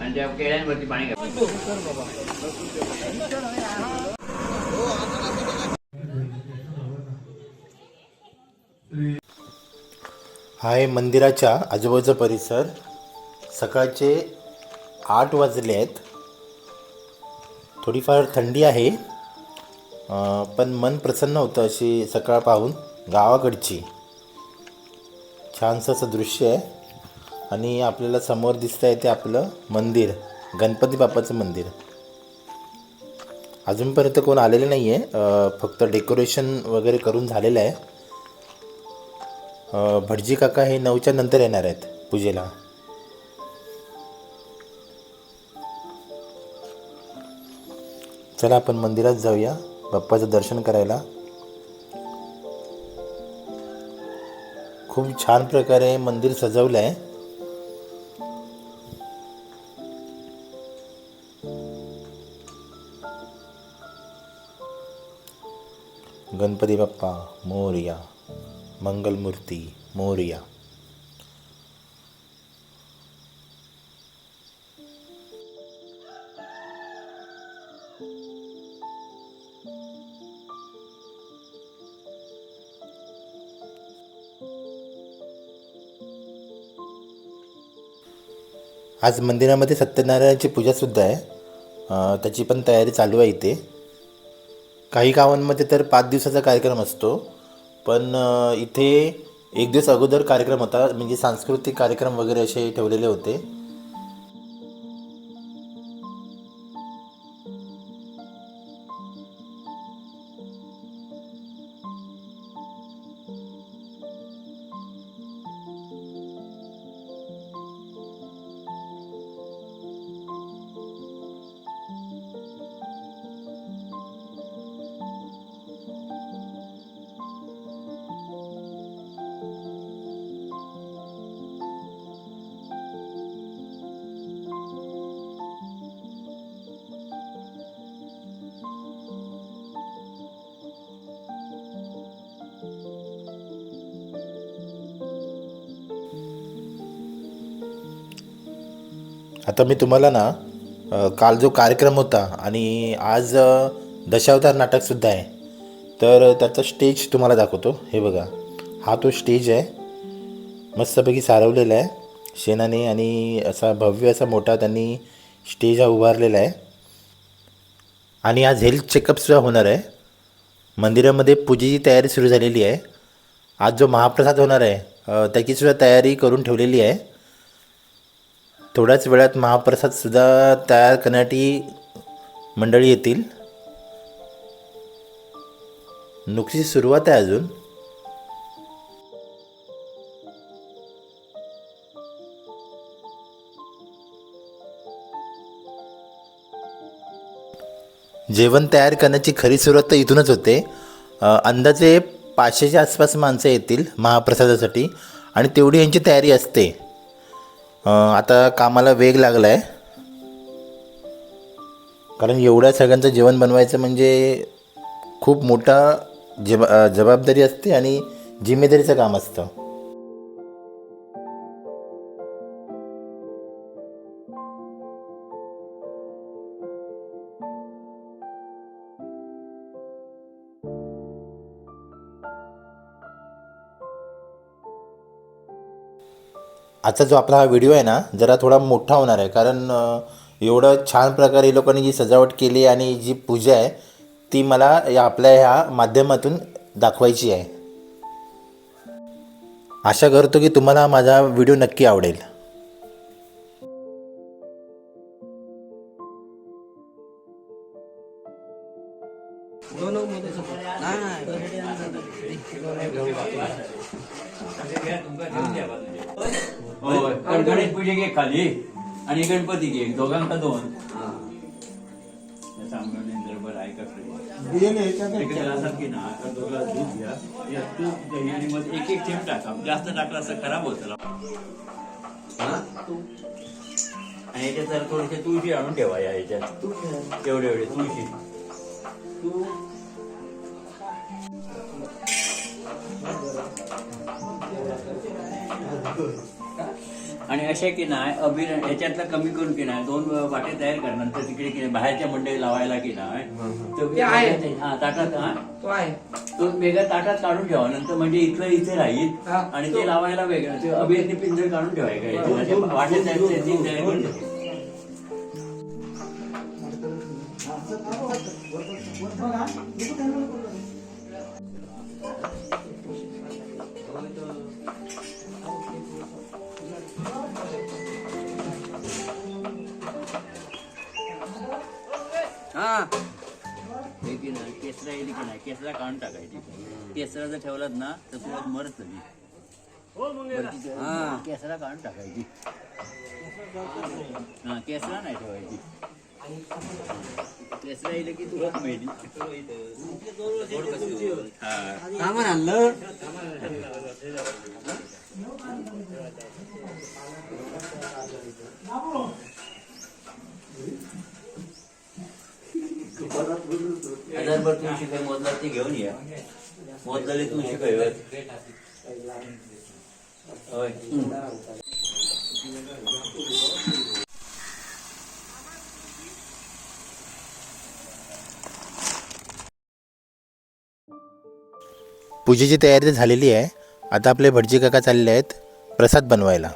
आणि त्या केळ्यांवरती पाणी घाल. हा आहे मंदिराच्या आजूबाजूचा परिसर. सकाळचे 8 वाजले आहेत. थोडीफार थंडी आहे, पण मन प्रसन्न होतं अशी सकाळ पाहून. गावाकडची छानसं असं दृश्य आहे. आणि आपल्याला समोर दिसतं आहे ते आपलं मंदिर, गणपती बाप्पाचं मंदिर. अजूनपर्यंत कोण आलेलं नाही आहे, फक्त डेकोरेशन वगैरे करून झालेलं आहे. भटजी काका हे 9च्या नंतर येणार आहेत पूजेला. चला आपण मंदिरात जाऊया बाप्पाचं दर्शन करायला. खूप छान प्रकारे मंदिर सजवलं आहे. गणपती बाप्पा मोरया, मंगलमूर्ती मोरया. आज मंदिरामध्ये सत्यनारायणाची पूजासुद्धा आहे. त्याची पण तयारी चालू आहे इथे. काही गावांमध्ये तर 5 दिवसाचा कार्यक्रम असतो, पण इथे 1 दिवस अगोदर कार्यक्रम होता. म्हणजे सांस्कृतिक कार्यक्रम वगैरे असे ठेवलेले होते. आता मी तुम्हाला ना काल जो कार्यक्रम होता आणि आज दशावतार नाटकसुद्धा आहे, तर त्याचा स्टेज तुम्हाला दाखवतो. हे बघा, हा तो स्टेज आहे. मस्तपैकी सारवलेला आहे शेणाने आणि असा भव्य असा मोठा त्यांनी स्टेज हा उभारलेला आहे. आणि आज हेल्थ चेकअपसुद्धा होणार आहे. मंदिरामध्ये पूजेची तयारी सुरू झालेली आहे. आज जो महाप्रसाद होणार आहे त्याचीसुद्धा तयारी करून ठेवलेली आहे. थोड्याच वेळात महाप्रसादसुद्धा तयार करण्यासाठी मंडळी येतील. नुकतीच सुरुवात आहे अजून. जेवण तयार करण्याची खरी सुरुवात तर इथूनच होते. अंदाजे 500च्या आसपास माणसं येतील महाप्रसादासाठी आणि तेवढी यांची तयारी असते. आता कामाला वेग लागला आहे, कारण एवढ्या सगळ्यांचं जेवण बनवायचं म्हणजे खूप मोठा जबाबदारी असते आणि जिम्मेदारीचं काम असतं. आजचा जो आपला हा व्हिडिओ आहे ना, जरा थोडा मोठा होणार आहे, कारण एवढं छान प्रकारे लोकांनी जी सजावट केली आणि जी पूजा आहे ती मला आपल्या ह्या माध्यमातून दाखवायची आहे. आशा करतो की तुम्हाला माझा व्हिडिओ नक्की आवडेल. गणेश पूजे घे खाली आणि गणपती घे, दोघांका 2. की ना दोघांना दूध घ्या, तूप दही आणि मग 1-1 थेंब टाका. जास्त टाकलं असं खराब होतं. आणि याच्यात जरा थोडीशी तुळशी आणून ठेवा. या ह्याच्यात एवढे तुळशी. तू आणि असे की नाही अभिनय याच्यातलं कमी करून की नाही 2 वाटे तयार करणार तर तिकडे की नाही बाहेरच्या मंडळी लावायला की नाही ते आहे. ताटात तो आहे. तो वेगळ्या ताटात काढून ठेवा नंतर म्हणजे इथलं इथे राहील हा. आणि ते लावायला वेगळं ते अभियंती पिंजर काढून ठेवायचं वाटे तयार करून ठेवा. हे की नाही केसरा येईल की नाही केसरा काढून टाकायची केसरा जर ठेवलात ना तर तुला मरत केसरा काढून टाकायची हा केसरा नाही ठेवायची केसरा येईल की तुला मिळेल सामान आणलं. हजारभर तुळशी काही मोदला ते घेऊन या मोदलेली तुळशी काही होय पूजेची तयारी तर झालेली आहे. आता आपले भटजी काका चालले आहेत प्रसाद बनवायला.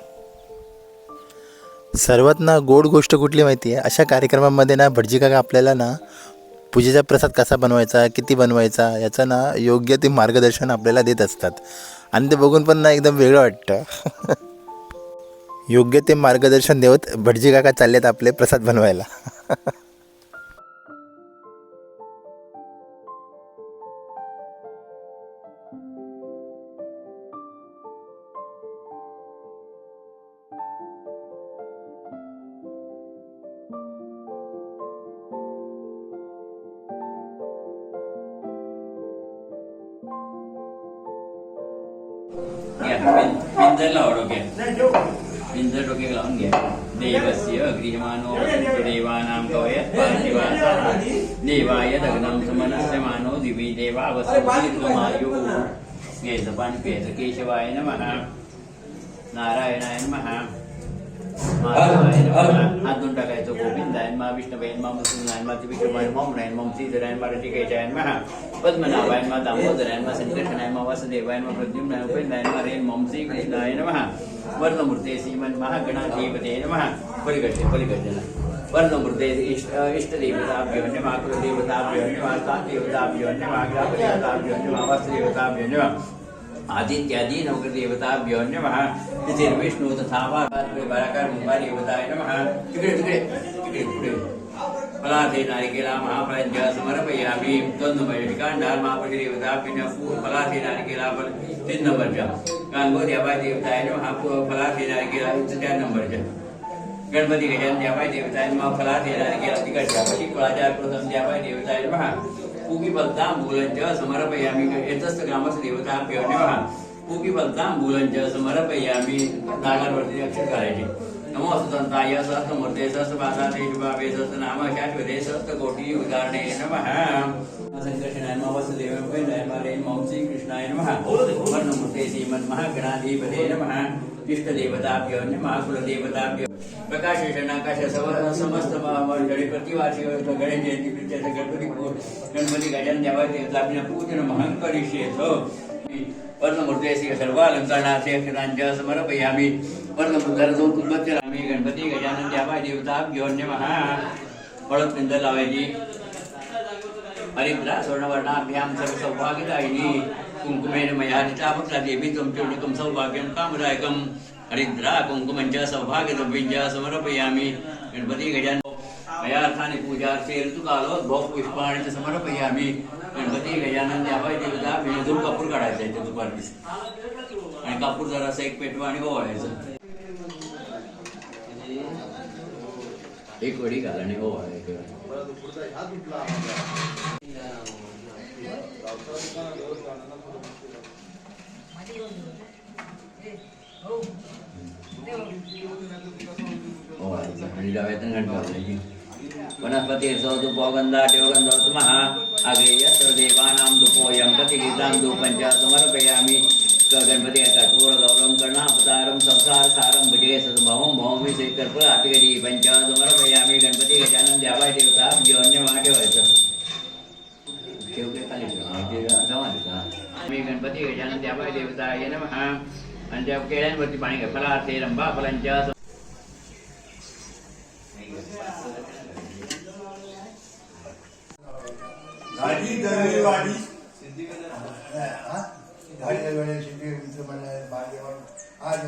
सर्वात ना गोड गोष्ट कुठली माहिती आहे, अशा कार्यक्रमामध्ये ना भटजी काका आपल्याला ना पूजेचा प्रसाद कसा बनवायचा किती बनवायचा याचं ना योग्य ते मार्गदर्शन आपल्याला देत असतात आणि ते बघून पण ना एकदम वेगळं वाटतं. योग्य ते मार्गदर्शन देत भटजी काका चाललेत आपले प्रसाद बनवायला. पिंजर लावा डोक्यात पिंजर डोक्यात लावून घ्या. देवस्य गृहमानो देवानां कवयत् पार्थिवाः देवाय दग्नं समनस्य मानो दिवी देवावसमायु घ्यायचं घ्यायचं. केशवाय नमः नारायणाय नमः माधवाय नमः. हात धुवून टाकायचं. गोविंदाय नमः विष्णवे नमः मृत्युंजयाय नमः त्रिविक्रमाय नमः ओमराय नमः श्रीधराय नमः ऋषिकेशाय नमः पद्मनाभाय नमः दामोदराय नमः संकर्षणाय नमः वासुदेवाय नमः प्रद्युम्नाय उपेन्द्राय नमः हरे नमः श्रीकृष्णाय नमः वर्णमूर्ते श्रीमन्महागणाधिपते नमः. पलिगड्डे वर्णमूर्ते इष्टदेवताभ्यो नमः कुलदेवताभ्यो नमः स्थानदेवताभ्यो नमः ग्रामदेवताभ्यो नमः वास्तुदेवताभ्यो नमः आदित्यादि नवग्रदेवताभ्यो नमः. विष्णु तथा बाराकार देवताय नमः. तिकडे पुढे फलाथे नारिकेला महाफलंज समर्पयामि. 2 नंबर कांडाल महापती देवताभ्यो फलाथे नारिकेला फल 3 नंबरच्या गांगो देवाय देवताय नमः. फलाथे नारिकेला 4 नंबरच्या गणपती गजानन देवाय देवताय नमः. फलाथे नारिकेला तिकडच्या शिकळाच्या प्रथम देवाय देवताय नमः. पूगीफलतांबूलंच समर्पयामि. एतस्त ग्रामस्थ देवताभ्यो नमः. पूगीफलतांबूलंच समर्पयामि. नागांवरती अक्षर घालायचे. नमो सुतंताय सहस्रमूर्ते सहस्रपादाते शुभावे सहस्रनाम शाश्वते सहस्रकोटी उदाहरणे नमः. संकर्षणाय नमः वासुदेवाय उपेन्द्राय नमः हरे नमः श्रीकृष्णाय नमः. वर्णमूर्ते श्रीमन्महागणाधिपते नमः. इष्टदेवताभ्यो नमः कुलदेवताभ्यो प्रकाश समस्त मंडळी प्रतिवार्षिक गणेश जयंती प्रित्यर्थ गणपती गजानन देवाय देवताभ्यो पूजन महं करिष्येतो. वर्णमूर्ते श्री सर्वालंकारणार्थे अक्षरांच समर्पयामि. वर्णमूर्धर कुलपती गणपती गजानन देवाय देवताभ्यो नमः. हळद पिंजर लावायची. हरिद्रा स्वर्णवर्णाभ्यां सर्व सौभाग्यदायिनी कुंकुमेन मया नितापक्ला देवी त्वं सौभाग्यं कामदायकं. हरिद्रा कुंकुमंच सौभाग्यद्रव्यंच समर्पयामि. गणपती गजानन मया अर्थाने पूजार्थे ऋतुकालोद्भव पुष्पाणि च समर्पयामि. गणपती गजानन देवाय देवताभ्यो धूप कापूर काढायचा आहे दुपारची आणि कापूर जरासा एक पेटवा आणि ओवाळायचं. एक वडी घाल आणि ओवाळायचं. आणि डाव्यातून घंट घालायची. वनस्पती धूपोगंधा देवगंधोत्तमः अग्रेय सर्वदेवानां धूपोऽयं प्रतिगीतां धूपञ्च समर्पयामि. गणपती कर्पूर अभिषेक कर हाती कधी पंचावन्न आम्ही गणपती गजानन द्यावाय देवता अन्य महा ठेवायचं आम्ही गणपती गजानन द्यावाय देवता ये ना आणि त्या केळ्यांवरती पाणी घ्या फला ते रंभा फलांच्या गाडी दरवाडी गाडी दरवाडी शिंदे आज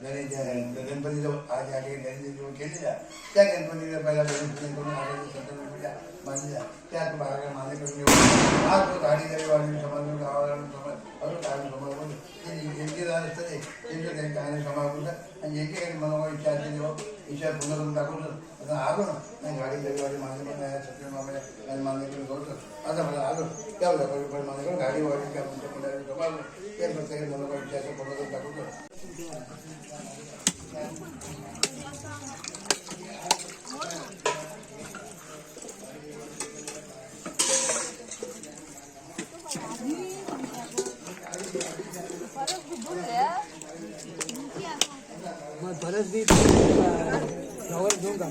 गणपतीचं आज या ठिकाणी गणपती केलेल्या त्या गणपतीला पहिला गणपती करून आलेल्या बांधल्या त्यात भागा माझे करून घेऊन आज तो गाडी दरवाडी समाज गावाला अजून काय समाज ज्यांचे राहत असतं त्यांचं काही काय समाज आणि ज्यांची काही मनोभाव इच्छा असते तेव्हा इच्छा पूर्ण करून दाखवतो आता आलो ना नाही गाडी दरवाडी माझे पण आहे सत्य मामे मान्य करून करतो आता मला आलो त्यावेळेला पण माझ्याकडे गाडी वाढली त्या तुमच्या समाज ते प्रत्येक मनोभाव इच्छा असं पूर्ण करून दाखवतो मग बरंच बी जवळ घेऊन जा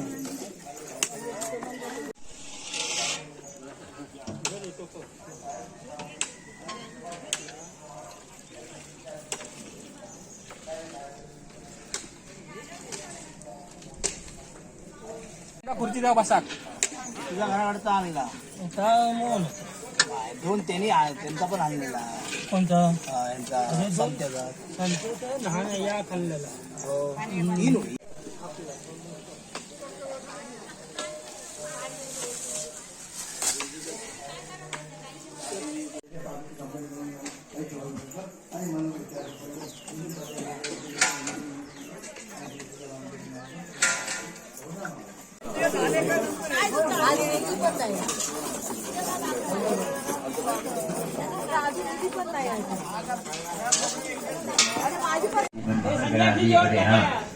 खुर्ची द्या बसा तुझ्या घराकडचा आणला दोन त्यांनी त्यांचा पण आणलेला कोणता यांचा संत्याचा लहान या खाल्लेला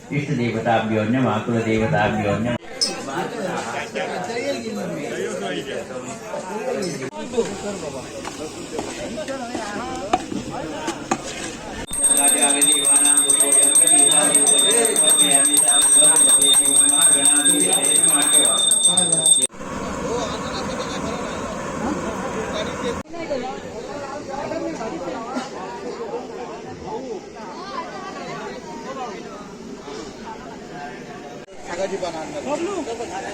इष्ट देवताभ्यो नमः कुल देवताभ्यो नमः सगाची पण आणणार